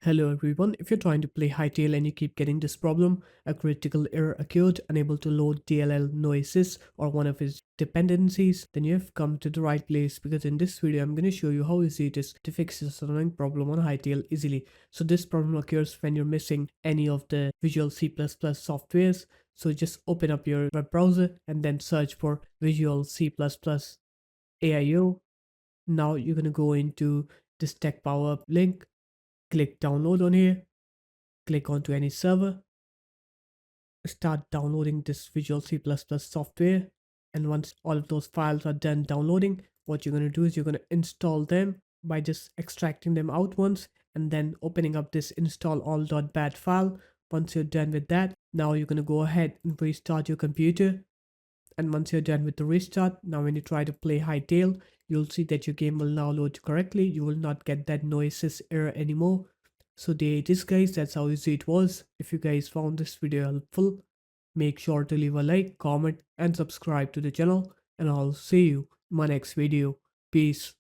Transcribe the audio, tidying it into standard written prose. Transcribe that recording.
Hello everyone, if you're trying to play Hytale and you keep getting this problem, a critical error occurred, unable to load DLL Noesis or one of its dependencies, then you have come to the right place because in this video I'm going to show you how easy it is to fix this annoying problem on Hytale easily. So this problem occurs when you're missing any of the Visual C++ softwares. So just open up your web browser and then search for Visual C++ AIO. Now you're going to go into this Tech Power link. Click download on here, click onto any server, start downloading this Visual C++ software. And once all of those files are done downloading, what you're going to do is you're going to install them by just extracting them out once and then opening up this install all.bat file. Once you're done with that, now you're going to go ahead and restart your computer. And once you're done with the restart, now when you try to play Hytale, you'll see that your game will now load correctly. You will not get that Noesis error anymore. So there it is guys, that's how easy it was. If you guys found this video helpful, make sure to leave a like, comment and subscribe to the channel, and I'll see you in my next video. Peace.